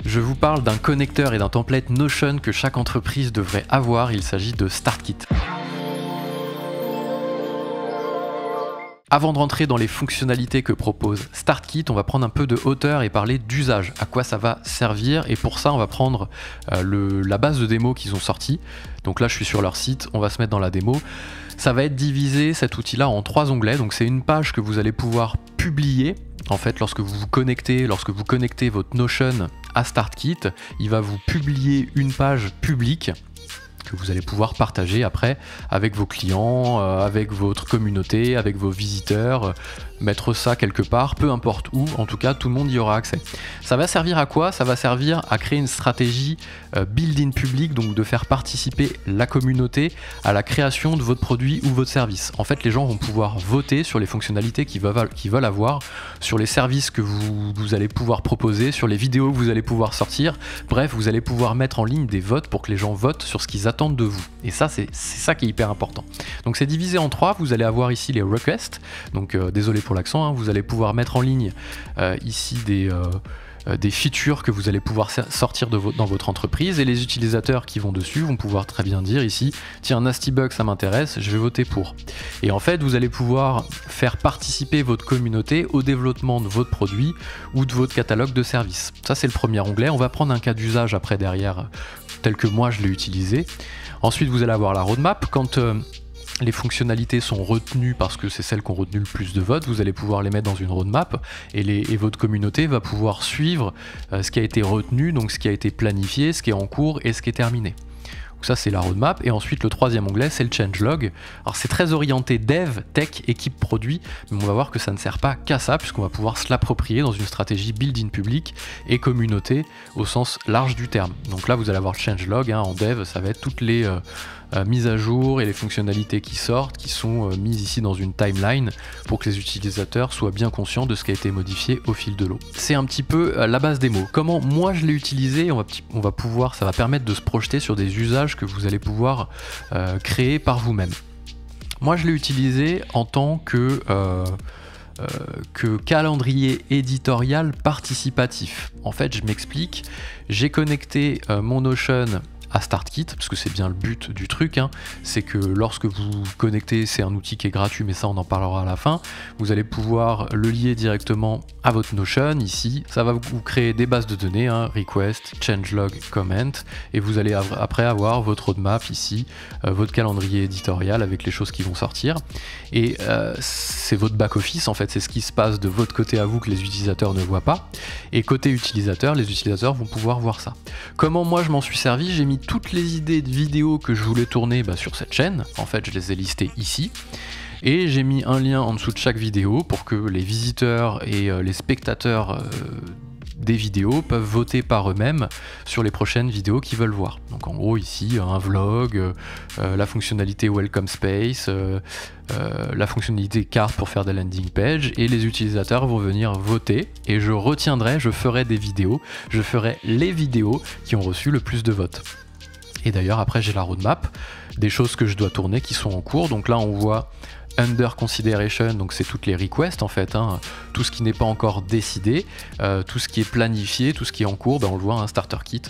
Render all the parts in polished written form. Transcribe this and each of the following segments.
Je vous parle d'un connecteur et d'un template Notion que chaque entreprise devrait avoir, il s'agit de StartKit. Avant de rentrer dans les fonctionnalités que propose StartKit, on va prendre un peu de hauteur et parler d'usage, à quoi ça va servir, et pour ça on va prendre la base de démo qu'ils ont sortie. Donc là je suis sur leur site, on va se mettre dans la démo. Ça va être divisé cet outil-là en 3 onglets, donc c'est une page que vous allez pouvoir publier. En fait, lorsque vous connectez votre Notion à StartKit, il va vous publier une page publique que vous allez pouvoir partager après avec vos clients, avec votre communauté, avec vos visiteurs, mettre ça quelque part, peu importe où, en tout cas tout le monde y aura accès. Ça va servir à quoi? Ça va servir à créer une stratégie build-in public, donc de faire participer la communauté à la création de votre produit ou votre service. En fait, les gens vont pouvoir voter sur les fonctionnalités qu'ils veulent avoir, sur les services que vous allez pouvoir proposer, sur les vidéos que vous allez pouvoir sortir. Bref, vous allez pouvoir mettre en ligne des votes pour que les gens votent sur ce qu'ils attendent de vous. Et ça, c'est ça qui est hyper important. Donc c'est divisé en 3, vous allez avoir ici les requests, donc désolé pour l'accent, hein, vous allez pouvoir mettre en ligne ici des features que vous allez pouvoir sortir dans votre entreprise, et les utilisateurs qui vont dessus vont pouvoir très bien dire ici, tiens, Nastybug ça m'intéresse, je vais voter pour. Et en fait, vous allez pouvoir faire participer votre communauté au développement de votre produit ou de votre catalogue de services. Ça, c'est le premier onglet. On va prendre un cas d'usage après derrière, tel que moi je l'ai utilisé. Ensuite, vous allez avoir la roadmap. Quand les fonctionnalités sont retenues parce que c'est celles qui ont retenu le plus de votes, vous allez pouvoir les mettre dans une roadmap et votre communauté va pouvoir suivre ce qui a été retenu, donc ce qui a été planifié, ce qui est en cours et ce qui est terminé. Donc ça, c'est la roadmap. Et ensuite, le troisième onglet, c'est le changelog. Alors c'est très orienté dev, tech, équipe produit, mais on va voir que ça ne sert pas qu'à ça, puisqu'on va pouvoir se l'approprier dans une stratégie build-in public et communauté au sens large du terme. Donc là, vous allez avoir le changelog, hein, en dev, ça va être toutes les mises à jour et les fonctionnalités qui sortent, qui sont mises ici dans une timeline pour que les utilisateurs soient bien conscients de ce qui a été modifié au fil de l'eau. C'est un petit peu la base des mots. Comment moi je l'ai utilisé, on va pouvoir, ça va permettre de se projeter sur des usages que vous allez pouvoir créer par vous-même. Moi je l'ai utilisé en tant que calendrier éditorial participatif. En fait, je m'explique, j'ai connecté mon Notion à StartKit, parce que c'est bien le but du truc, hein. C'est que lorsque vous connectez, c'est un outil qui est gratuit, mais ça on en parlera à la fin, vous allez pouvoir le lier directement à votre Notion, ici, ça va vous créer des bases de données, hein, request, changelog, comment, et vous allez après avoir votre roadmap ici, votre calendrier éditorial avec les choses qui vont sortir, et c'est votre back-office, en fait, c'est ce qui se passe de votre côté à vous que les utilisateurs ne voient pas, et côté utilisateur, les utilisateurs vont pouvoir voir ça. Comment moi je m'en suis servi? J'ai mis toutes les idées de vidéos que je voulais tourner sur cette chaîne, en fait je les ai listées ici, et j'ai mis un lien en dessous de chaque vidéo pour que les visiteurs et les spectateurs des vidéos peuvent voter par eux-mêmes sur les prochaines vidéos qu'ils veulent voir. Donc en gros ici un vlog, la fonctionnalité Welcome Space, la fonctionnalité carte pour faire des landing pages, et les utilisateurs vont venir voter et je ferai des vidéos, je ferai les vidéos qui ont reçu le plus de votes. Et d'ailleurs après j'ai la roadmap, des choses que je dois tourner qui sont en cours, donc là on voit under consideration, donc c'est toutes les requests en fait, hein, tout ce qui n'est pas encore décidé, tout ce qui est planifié, tout ce qui est en cours, on le voit, hein, StartKit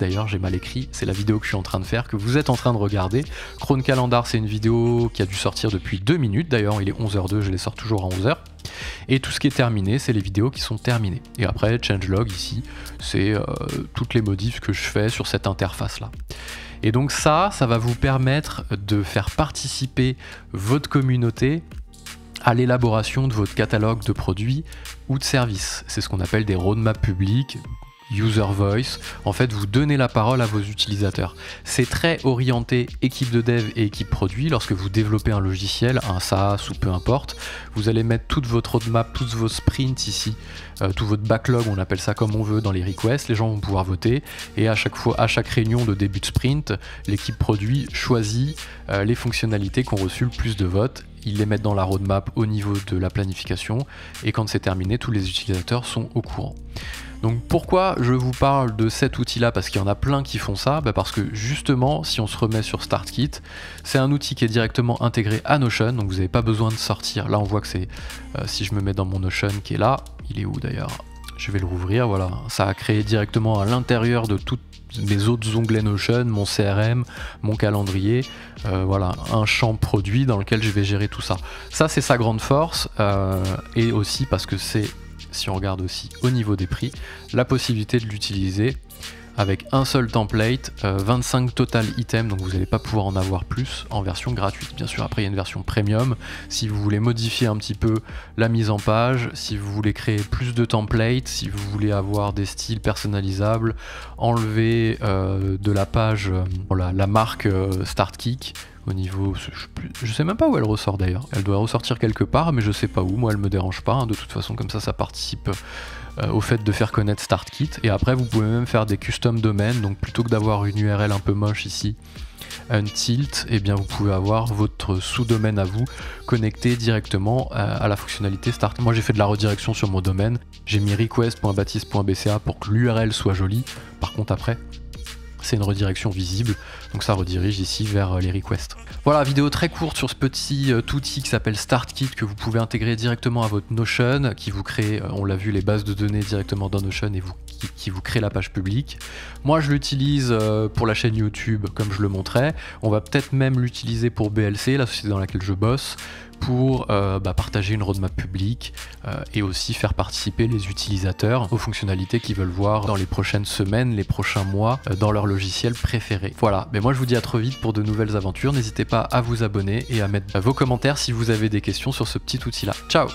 d'ailleurs, j'ai mal écrit, c'est la vidéo que je suis en train de faire, que vous êtes en train de regarder. Chrome Calendar, c'est une vidéo qui a dû sortir depuis 2 minutes, d'ailleurs il est 11h02, je les sors toujours à 11h. Et tout ce qui est terminé, c'est les vidéos qui sont terminées. Et après, changelog ici, c'est toutes les modifs que je fais sur cette interface là. Et donc ça va vous permettre de faire participer votre communauté à l'élaboration de votre catalogue de produits ou de services. C'est ce qu'on appelle des roadmaps publics, user voice. En fait, vous donnez la parole à vos utilisateurs. C'est très orienté équipe de dev et équipe produit. Lorsque vous développez un logiciel, un SaaS ou peu importe, vous allez mettre toute votre roadmap, tous vos sprints ici, tout votre backlog, on appelle ça comme on veut dans les requests. Les gens vont pouvoir voter et à chaque réunion de début de sprint, l'équipe produit choisit les fonctionnalités qui ont reçu le plus de votes. Ils les mettent dans la roadmap au niveau de la planification et quand c'est terminé, tous les utilisateurs sont au courant. Donc pourquoi je vous parle de cet outil-là? Parce qu'il y en a plein qui font ça, parce que justement, si on se remet sur StartKit, c'est un outil qui est directement intégré à Notion, donc vous n'avez pas besoin de sortir. Là, on voit que c'est, si je me mets dans mon Notion qui est là, il est où d'ailleurs? Je vais le rouvrir, voilà. Ça a créé directement à l'intérieur de toutes mes autres onglets Notion, mon CRM, mon calendrier, voilà, un champ produit dans lequel je vais gérer tout ça. Ça, c'est sa grande force, et aussi parce que c'est, si on regarde aussi au niveau des prix, la possibilité de l'utiliser avec un seul template, 25 total items, donc vous n'allez pas pouvoir en avoir plus en version gratuite. Bien sûr, après il y a une version premium, si vous voulez modifier un petit peu la mise en page, si vous voulez créer plus de templates, si vous voulez avoir des styles personnalisables, enlever de la page la marque StartKick, au niveau, je sais même pas où elle ressort d'ailleurs. Elle doit ressortir quelque part, mais je sais pas où. Moi, elle me dérange pas. Hein. De toute façon, comme ça participe au fait de faire connaître StartKit. Et après, vous pouvez même faire des custom domaines. Donc, plutôt que d'avoir une URL un peu moche ici, un tilt, et bien vous pouvez avoir votre sous-domaine à vous connecté directement à la fonctionnalité Start. Moi, j'ai fait de la redirection sur mon domaine. J'ai mis request.baptiste.bca pour que l'URL soit jolie. Par contre, après, c'est une redirection visible, donc ça redirige ici vers les requests. Voilà, vidéo très courte sur ce petit outil qui s'appelle StartKit que vous pouvez intégrer directement à votre Notion, qui vous crée, on l'a vu, les bases de données directement dans Notion et qui vous crée la page publique. Moi, je l'utilise pour la chaîne YouTube, comme je le montrais. On va peut-être même l'utiliser pour BLC, la société dans laquelle je bosse, pour partager une roadmap publique et aussi faire participer les utilisateurs aux fonctionnalités qu'ils veulent voir dans les prochaines semaines, les prochains mois, dans leur logiciel préféré. Voilà, mais moi je vous dis à trop vite pour de nouvelles aventures. N'hésitez pas à vous abonner et à mettre vos commentaires si vous avez des questions sur ce petit outil là. Ciao!